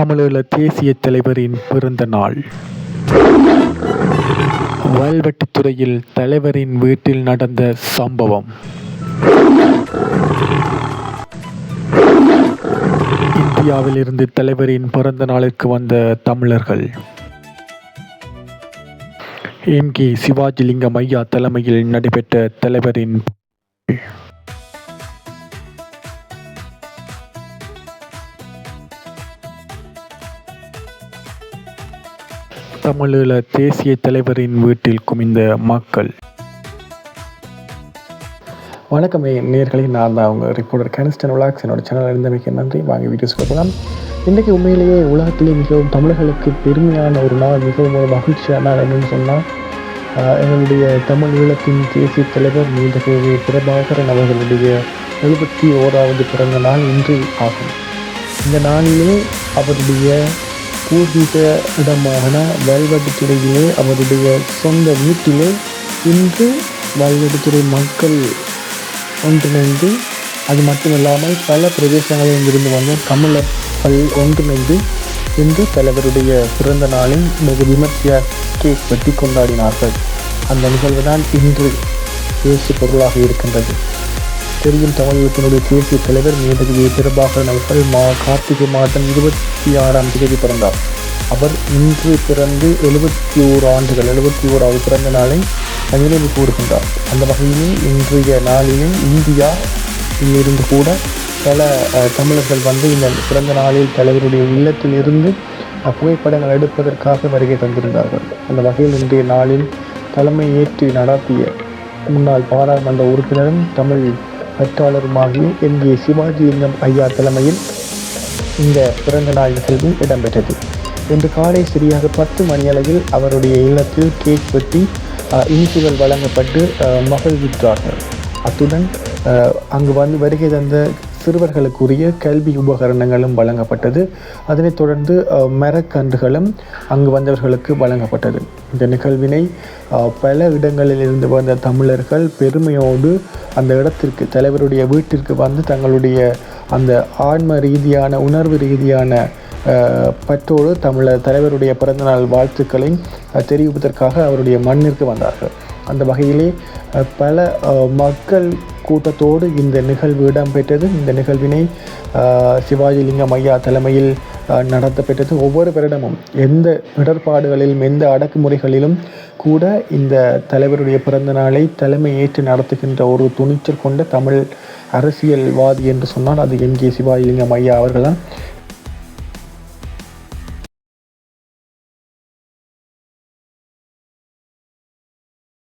தமிழீழ தேசிய தலைவரின் பிறந்த நாள். வல்வெட்டித்துறையில் தலைவரின் வீட்டில் நடந்த சம்பவம். இந்தியாவில் இருந்து தலைவரின் பிறந்த நாளுக்கு வந்த தமிழர்கள். எம்.கே. சிவாஜிலிங்கம் ஐயா தலைமையில் நடைபெற்ற தலைவரின் தமிழீழ தேசிய தலைவரின் வீட்டில் குமிந்த மக்கள். வணக்கம் நேயர்களே, நான் தான் அவங்க ரிப்போர்ட்டர் கேனிஸ்டன் விளாக்ஸ். என்னோட சேனல் இருந்தமைக்கு நன்றி. வாங்க வீடியோஸ் பார்க்கலாம். இன்றைக்கு உண்மையிலேயே உலகத்திலே மிகவும் தமிழர்களுக்கு பெருமையான ஒரு நாள், மிகவும் ஒரு மகிழ்ச்சியான நாள். என்னென்னு சொன்னால், எங்களுடைய தமிழ் ஈழத்தின் தேசிய தலைவர் நீண்டகவே பிரபாகரன் அவர்களுடைய 71வது பிறந்த நாள் இன்று ஆகும். இந்த நாளிலே அவருடைய பூர்வீக இடமான வல்வெட்டித்துறையிலே அவருடைய சொந்த வீட்டிலே இன்று வல்வெட்டித்துறை மக்கள் ஒன்றிணைந்து, அது மட்டுமில்லாமல் பல பிரதேசங்களில் இருந்து வந்த தமிழர்கள் ஒன்றிணைந்து இன்று தலைவருடைய பிறந்த நாளில் மிக விமர்சையாக கேக் வெட்டி கொண்டாடினார்கள். அந்த நிகழ்வு தான் இன்று பேசு பொருளாக இருக்கின்றது. தெரியும், தமிழகத்தினுடைய தேசிய தலைவர் நீண்டகவே பிரபாகரன் அவர்கள் கார்த்திகை மாதம் 26ஆம் தேதி பிறந்தார். அவர் இன்று பிறந்து 71வது பிறந்த நாளை நினைவு கூறுகின்றார். அந்த வகையிலே இன்றைய நாளிலே இந்தியாவிலிருந்து கூட பல தமிழர்கள் வந்து இந்த பிறந்த நாளில் தலைவருடைய இல்லத்தில் இருந்து புகைப்படங்கள் எடுப்பதற்காக வருகை தந்திருந்தார்கள். அந்த வகையில் இன்றைய நாளில் தலைமை ஏற்று நடத்திய முன்னாள் பாராளுமன்ற உறுப்பினரும் தமிழ் பற்றாளருமாகிய எம்.கே. சிவாஜிலிங்கம் ஐயா தலைமையில் இந்த பிறந்த நாள் நிகழ்வு இடம்பெற்றது. இன்று காலை சரியாக 10 மணியளவில் அவருடைய இல்லத்தில் கேக் வெட்டி இனிப்புகள் வழங்கப்பட்டு மகிழ்வித்தார்கள். அத்துடன் அங்கு வந்து வருகை தந்த சிறுவர்களுக்குரிய கல்வி உபகரணங்களும் வழங்கப்பட்டது. அதனைத் தொடர்ந்து மரக்கன்றுகளும் அங்கு வந்தவர்களுக்கு வழங்கப்பட்டது. இந்த நிகழ்வினை பல இடங்களில் இருந்து வந்த தமிழர்கள் பெருமையோடு அந்த இடத்திற்கு, தலைவருடைய வீட்டிற்கு வந்து தங்களுடைய அந்த ஆன்ம ரீதியான, உணர்வு ரீதியான பற்றோடு தலைவருடைய பிறந்தநாள் வாழ்த்துக்களை தெரிவிப்பதற்காக அவருடைய மண்ணிற்கு வந்தார்கள். அந்த வகையிலே பல மக்கள் கூட்டத்தோடு இந்த நிகழ்வு இடம்பெற்றது. இந்த நிகழ்வினை சிவாஜிலிங்கம் ஐயா தலைமையில் நடத்தப்பெற்றது. ஒவ்வொரு வருடமும் எந்த இடர்பாடுகளிலும் எந்த அடக்குமுறைகளிலும் கூட இந்த தலைவருடைய பிறந்த நாளை தலைமை ஏற்று நடத்துகின்ற ஒரு துணிச்சல் கொண்ட தமிழ் அரசியல்வாதி என்று சொன்னால் அது எம்.கே. சிவாஜிலிங்கம் ஐயா அவர்கள்தான்.